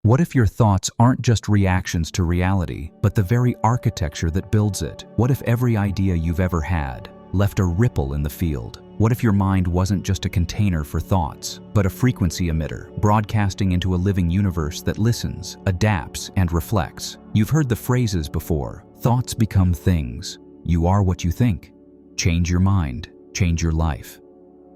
What if your thoughts aren't just reactions to reality, but the very architecture that builds it? What if every idea you've ever had left a ripple in the field? What if your mind wasn't just a container for thoughts, but a frequency emitter, broadcasting into a living universe that listens, adapts, and reflects? You've heard the phrases before: thoughts become things. You are what you think. Change your mind, change your life.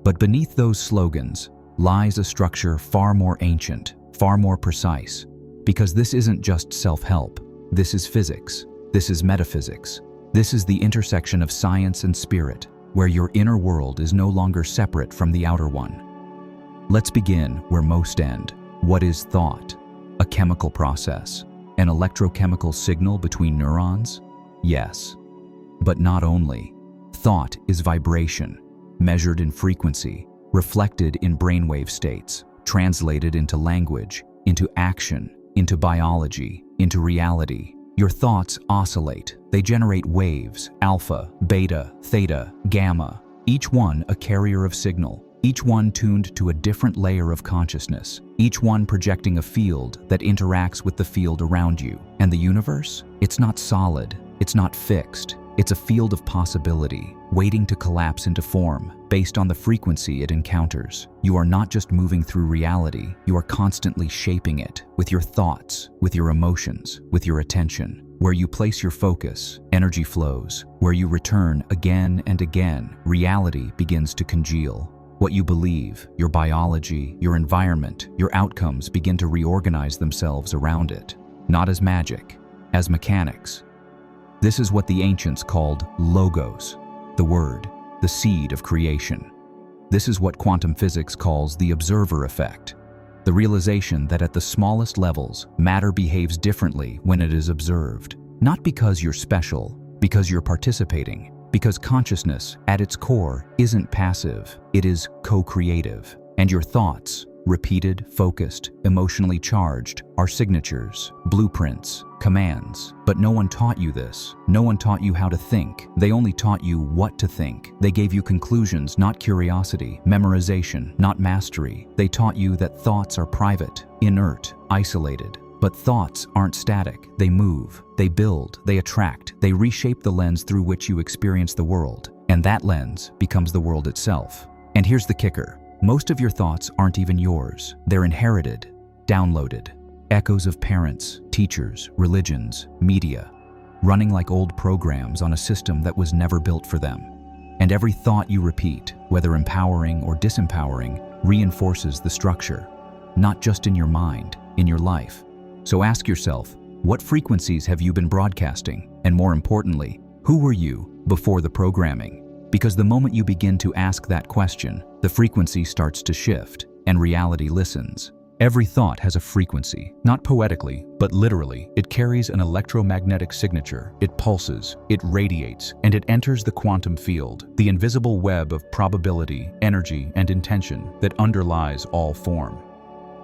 But beneath those slogans lies a structure far more ancient, far more precise. Because this isn't just self-help. This is physics. This is metaphysics. This is the intersection of science and spirit, where your inner world is no longer separate from the outer one. Let's begin where most end. What is thought? A chemical process? An electrochemical signal between neurons? Yes. But not only. Thought is vibration, measured in frequency, reflected in brainwave states, translated into language, into action, into biology, into reality. Your thoughts oscillate. They generate waves: alpha, beta, theta, gamma, each one a carrier of signal, each one tuned to a different layer of consciousness, each one projecting a field that interacts with the field around you. And the universe? It's not solid, it's not fixed. It's a field of possibility, waiting to collapse into form, based on the frequency it encounters. You are not just moving through reality, you are constantly shaping it, with your thoughts, with your emotions, with your attention. Where you place your focus, energy flows. Where you return again and again, reality begins to congeal. What you believe, your biology, your environment, your outcomes begin to reorganize themselves around it. Not as magic, as mechanics. This is what the ancients called logos, the word, the seed of creation. This is what quantum physics calls the observer effect, the realization that at the smallest levels, matter behaves differently when it is observed. Not because you're special, because you're participating, because consciousness, at its core, isn't passive, it is co-creative. And your thoughts, repeated, focused, emotionally charged, are signatures, blueprints, commands. But no one taught you this. No one taught you how to think. They only taught you what to think. They gave you conclusions, not curiosity, memorization, not mastery. They taught you that thoughts are private, inert, isolated. But thoughts aren't static. They move, they build, they attract, they reshape the lens through which you experience the world. And that lens becomes the world itself. And here's the kicker. Most of your thoughts aren't even yours. They're inherited, downloaded. Echoes of parents, teachers, religions, media, running like old programs on a system that was never built for them. And every thought you repeat, whether empowering or disempowering, reinforces the structure, not just in your mind, in your life. So ask yourself, what frequencies have you been broadcasting? And more importantly, who were you before the programming? Because the moment you begin to ask that question, the frequency starts to shift, and reality listens. Every thought has a frequency, not poetically, but literally. It carries an electromagnetic signature. It pulses, it radiates, and it enters the quantum field, the invisible web of probability, energy, and intention that underlies all form.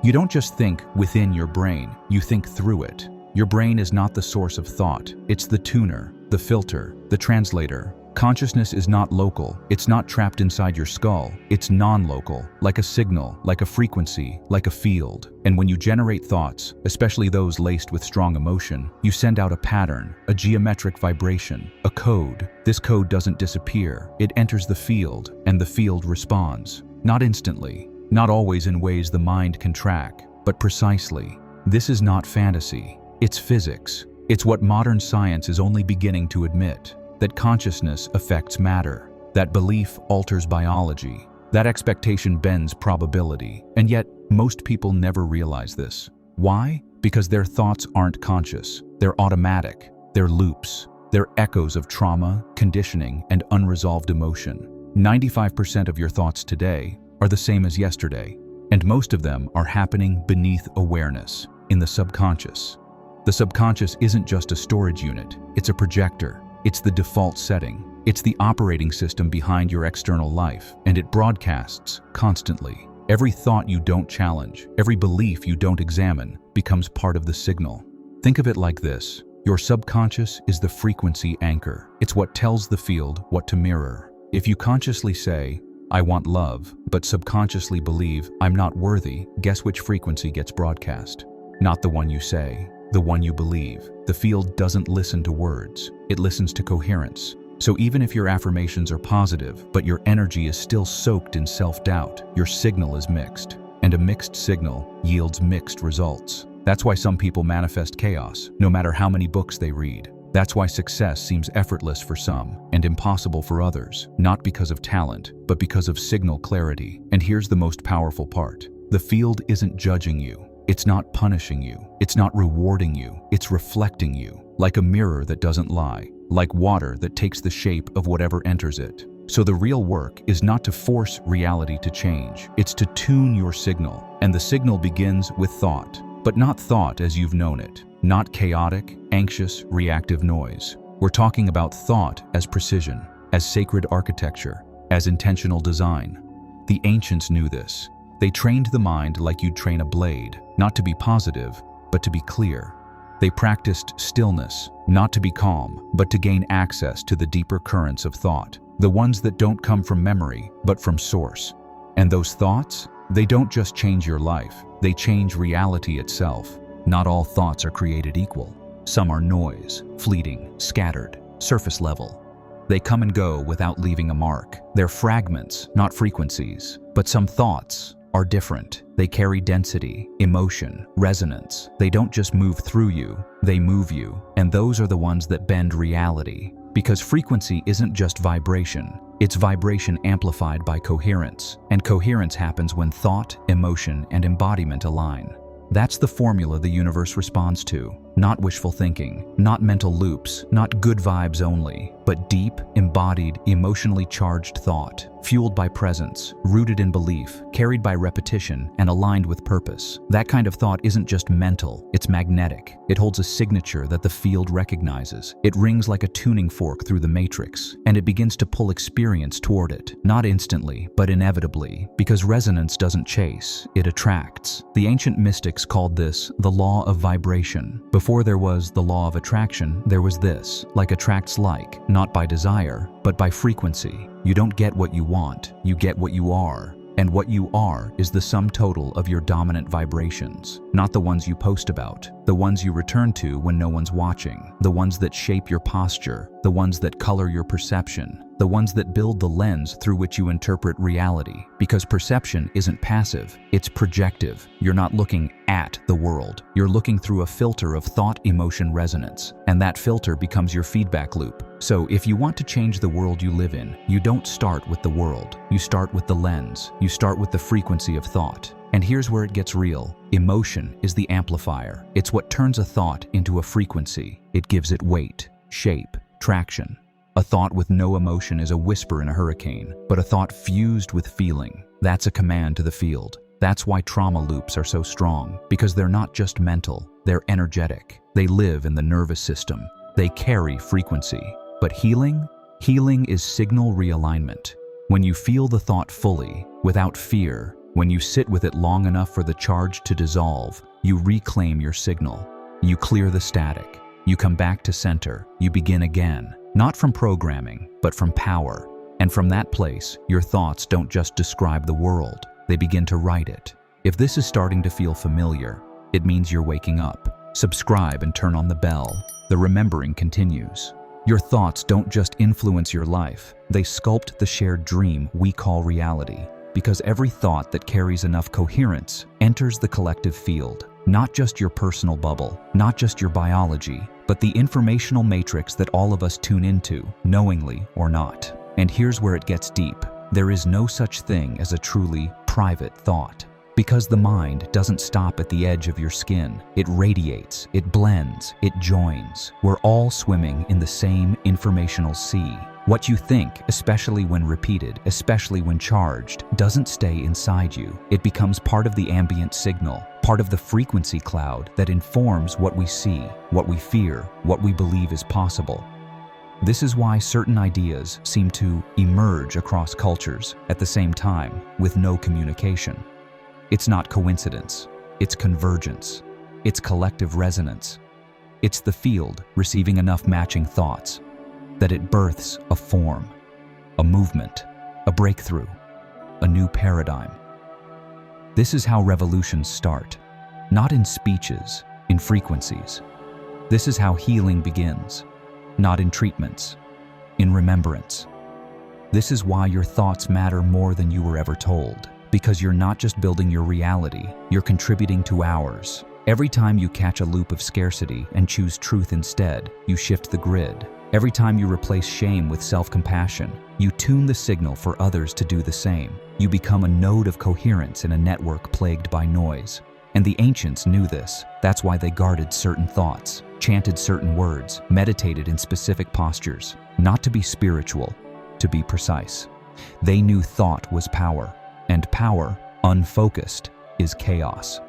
You don't just think within your brain, you think through it. Your brain is not the source of thought. It's the tuner, the filter, the translator. Consciousness is not local. It's not trapped inside your skull. It's non-local, like a signal, like a frequency, like a field. And when you generate thoughts, especially those laced with strong emotion, you send out a pattern, a geometric vibration, a code. This code doesn't disappear. It enters the field, and the field responds. Not instantly, not always in ways the mind can track, but precisely. This is not fantasy. It's physics. It's what modern science is only beginning to admit. That consciousness affects matter, that belief alters biology, that expectation bends probability, and yet most people never realize this. Why? Because their thoughts aren't conscious, they're automatic, they're loops, they're echoes of trauma, conditioning, and unresolved emotion. 95% of your thoughts today are the same as yesterday, and most of them are happening beneath awareness, in the subconscious. The subconscious isn't just a storage unit, it's a projector. It's the default setting. It's the operating system behind your external life, and it broadcasts constantly. Every thought you don't challenge, every belief you don't examine, becomes part of the signal. Think of it like this. Your subconscious is the frequency anchor. It's what tells the field what to mirror. If you consciously say, "I want love," but subconsciously believe, "I'm not worthy," guess which frequency gets broadcast? not the one you say, the one you believe. The field doesn't listen to words, it listens to coherence. So even if your affirmations are positive, but your energy is still soaked in self-doubt, your signal is mixed. And a mixed signal yields mixed results. That's why some people manifest chaos, no matter how many books they read. That's why success seems effortless for some and impossible for others, not because of talent, but because of signal clarity. And here's the most powerful part. The field isn't judging you. It's not punishing you. It's not rewarding you. It's reflecting you, like a mirror that doesn't lie, like water that takes the shape of whatever enters it. So the real work is not to force reality to change. It's to tune your signal. And the signal begins with thought, but not thought as you've known it. Not chaotic, anxious, reactive noise. We're talking about thought as precision, as sacred architecture, as intentional design. The ancients knew this. They trained the mind like you'd train a blade, not to be positive, but to be clear. They practiced stillness, not to be calm, but to gain access to the deeper currents of thought, the ones that don't come from memory, but from source. And those thoughts, they don't just change your life, they change reality itself. Not all thoughts are created equal. Some are noise, fleeting, scattered, surface level. They come and go without leaving a mark. They're fragments, not frequencies. But some thoughts are different. They carry density, emotion, resonance. They don't just move through you, they move you. And those are the ones that bend reality. Because frequency isn't just vibration, it's vibration amplified by coherence. And coherence happens when thought, emotion, and embodiment align. That's the formula the universe responds to. Not wishful thinking, not mental loops, not good vibes only, but deep, embodied, emotionally charged thought, fueled by presence, rooted in belief, carried by repetition, and aligned with purpose. That kind of thought isn't just mental, it's magnetic. It holds a signature that the field recognizes. It rings like a tuning fork through the matrix, and it begins to pull experience toward it, not instantly, but inevitably, because resonance doesn't chase, it attracts. The ancient mystics called this the law of vibration. Before there was the law of attraction, there was this, like attracts like, not by desire, but by frequency. You don't get what you want, you get what you are. And what you are is the sum total of your dominant vibrations, not the ones you post about, the ones you return to when no one's watching, the ones that shape your posture, the ones that color your perception, the ones that build the lens through which you interpret reality. Because perception isn't passive, it's projective. You're not looking at the world, you're looking through a filter of thought, emotion, resonance, and that filter becomes your feedback loop. So if you want to change the world you live in, you don't start with the world, you start with the lens, you start with the frequency of thought. And here's where it gets real. Emotion is the amplifier. It's what turns a thought into a frequency. It gives it weight, shape, traction. A thought with no emotion is a whisper in a hurricane, but a thought fused with feeling, that's a command to the field. That's why trauma loops are so strong, because they're not just mental, they're energetic. They live in the nervous system. They carry frequency. But healing? Healing is signal realignment. When you feel the thought fully, without fear, when you sit with it long enough for the charge to dissolve, you reclaim your signal. You clear the static. You come back to center. You begin again. Not from programming, but from power. And from that place, your thoughts don't just describe the world, they begin to write it. If this is starting to feel familiar, it means you're waking up. Subscribe and turn on the bell. The remembering continues. Your thoughts don't just influence your life, they sculpt the shared dream we call reality. Because every thought that carries enough coherence enters the collective field. Not just your personal bubble, not just your biology, but the informational matrix that all of us tune into, knowingly or not. And here's where it gets deep. There is no such thing as a truly private thought. Because the mind doesn't stop at the edge of your skin. It radiates, it blends, it joins. We're all swimming in the same informational sea. What you think, especially when repeated, especially when charged, doesn't stay inside you. It becomes part of the ambient signal, part of the frequency cloud that informs what we see, what we fear, what we believe is possible. This is why certain ideas seem to emerge across cultures at the same time, with no communication. It's not coincidence, it's convergence, it's collective resonance. It's the field receiving enough matching thoughts that it births a form, a movement, a breakthrough, a new paradigm. This is how revolutions start. not in speeches, in frequencies. This is how healing begins, not in treatments, in remembrance. This is why your thoughts matter more than you were ever told, because you're not just building your reality, you're contributing to ours. Every time you catch a loop of scarcity and choose truth instead, you shift the grid. Every time you replace shame with self-compassion, you tune the signal for others to do the same. You become a node of coherence in a network plagued by noise. And the ancients knew this. That's why they guarded certain thoughts, chanted certain words, meditated in specific postures, not to be spiritual, to be precise. They knew thought was power, and power, unfocused, is chaos.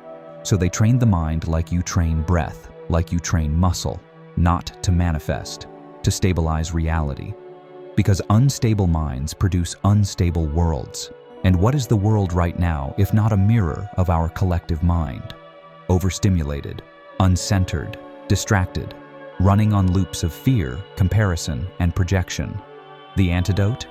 So they trained the mind like you train breath, like you train muscle, not to manifest, to stabilize reality. Because unstable minds produce unstable worlds. And what is the world right now if not a mirror of our collective mind? Overstimulated, uncentered, distracted, running on loops of fear, comparison, and projection. The antidote?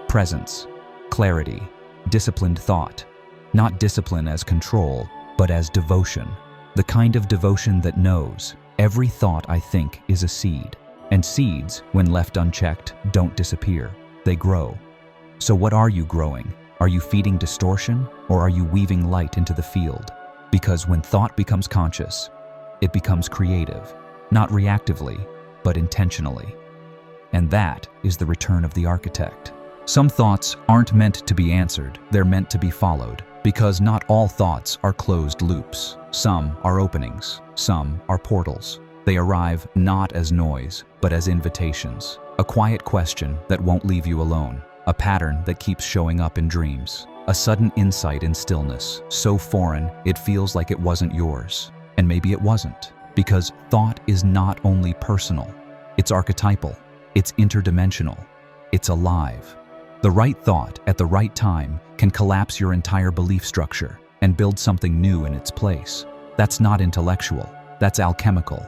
Presence, clarity, disciplined thought. Not discipline as control, but as devotion. The kind of devotion that knows every thought I think is a seed. And seeds, when left unchecked, don't disappear. They grow. So what are you growing? Are you feeding distortion, or are you weaving light into the field? Because when thought becomes conscious, it becomes creative, not reactively, but intentionally. And that is the return of the architect. Some thoughts aren't meant to be answered, they're meant to be followed, because not all thoughts are closed loops. Some are openings, some are portals. They arrive not as noise, but as invitations. A quiet question that won't leave you alone. A pattern that keeps showing up in dreams. A sudden insight in stillness, so foreign it feels like it wasn't yours. And maybe it wasn't, because thought is not only personal, it's archetypal, it's interdimensional, it's alive. The right thought at the right time can collapse your entire belief structure and build something new in its place. That's not intellectual, that's alchemical.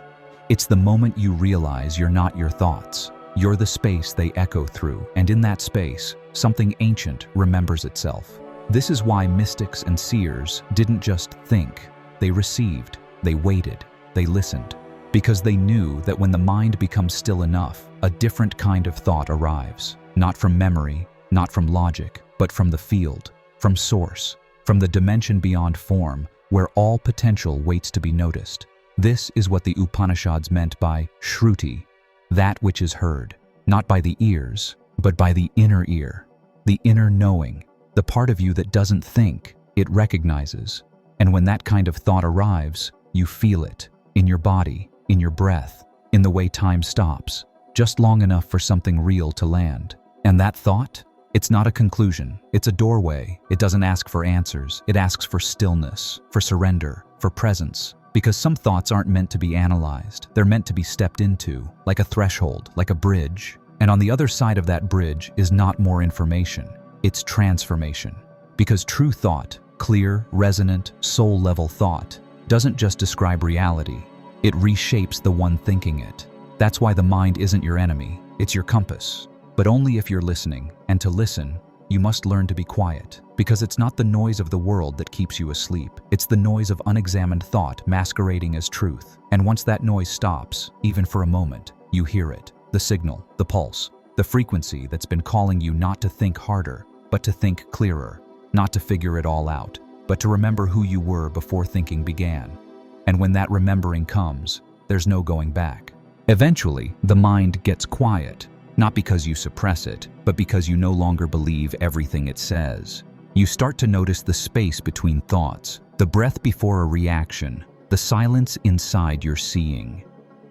It's the moment you realize you're not your thoughts. You're the space they echo through, and in that space, something ancient remembers itself. This is why mystics and seers didn't just think. They received, they waited, they listened. Because they knew that when the mind becomes still enough, a different kind of thought arrives. Not from memory, not from logic, but from the field, from source, from the dimension beyond form, where all potential waits to be noticed. This is what the Upanishads meant by Shruti, that which is heard, not by the ears, but by the inner ear, the inner knowing, the part of you that doesn't think, it recognizes. And when that kind of thought arrives, you feel it, in your body, in your breath, in the way time stops, just long enough for something real to land. And that thought? It's not a conclusion, it's a doorway. It doesn't ask for answers, it asks for stillness, for surrender, for presence. Because some thoughts aren't meant to be analyzed, they're meant to be stepped into, like a threshold, like a bridge. And on the other side of that bridge is not more information, it's transformation. Because true thought, clear, resonant, soul-level thought, doesn't just describe reality, it reshapes the one thinking it. That's why the mind isn't your enemy, it's your compass. But only if you're listening, and to listen, you must learn to be quiet. Because it's not the noise of the world that keeps you asleep. It's the noise of unexamined thought masquerading as truth. And once that noise stops, even for a moment, you hear it. The signal, the pulse, the frequency that's been calling you not to think harder, but to think clearer. Not to figure it all out, but to remember who you were before thinking began. And when that remembering comes, there's no going back. Eventually, the mind gets quiet. Not because you suppress it, but because you no longer believe everything it says. You start to notice the space between thoughts, the breath before a reaction, the silence inside your seeing.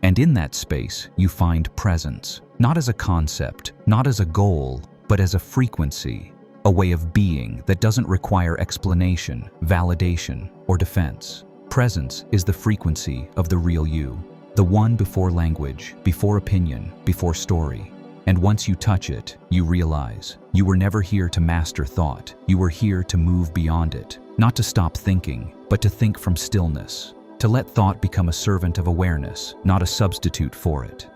And in that space, you find presence, not as a concept, not as a goal, but as a frequency, a way of being that doesn't require explanation, validation, or defense. Presence is the frequency of the real you, the one before language, before opinion, before story. And once you touch it, you realize you were never here to master thought. You were here to move beyond it, not to stop thinking, but to think from stillness, to let thought become a servant of awareness, not a substitute for it.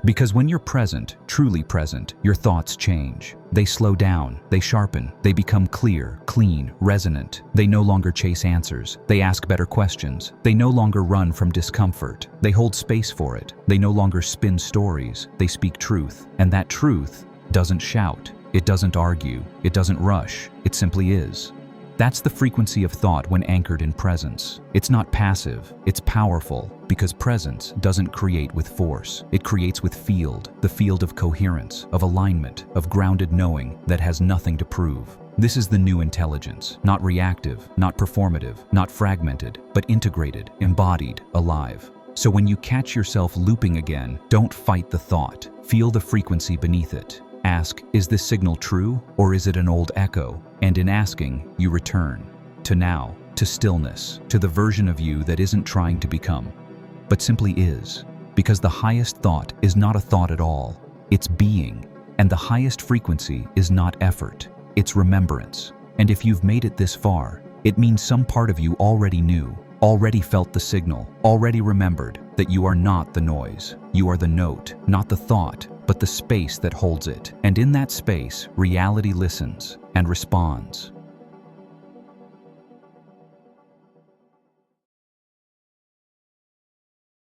Because when you're present, truly present, your thoughts change. They slow down, they sharpen, they become clear, clean, resonant. They no longer chase answers. They ask better questions. They no longer run from discomfort. They hold space for it. They no longer spin stories. They speak truth. And that truth doesn't shout. It doesn't argue. It doesn't rush. It simply is. That's the frequency of thought when anchored in presence. It's not passive, it's powerful, because presence doesn't create with force. It creates with field, the field of coherence, of alignment, of grounded knowing that has nothing to prove. This is the new intelligence, not reactive, not performative, not fragmented, but integrated, embodied, alive. So when you catch yourself looping again, don't fight the thought. Feel the frequency beneath it. Ask, is this signal true, or is it an old echo? And in asking, you return to now, to stillness, to the version of you that isn't trying to become, but simply is. Because the highest thought is not a thought at all, it's being. And the highest frequency is not effort, it's remembrance. And if you've made it this far, it means some part of you already knew, already felt the signal, already remembered that you are not the noise. You are the note, not the thought, but the space that holds it. And in that space, reality listens and responds.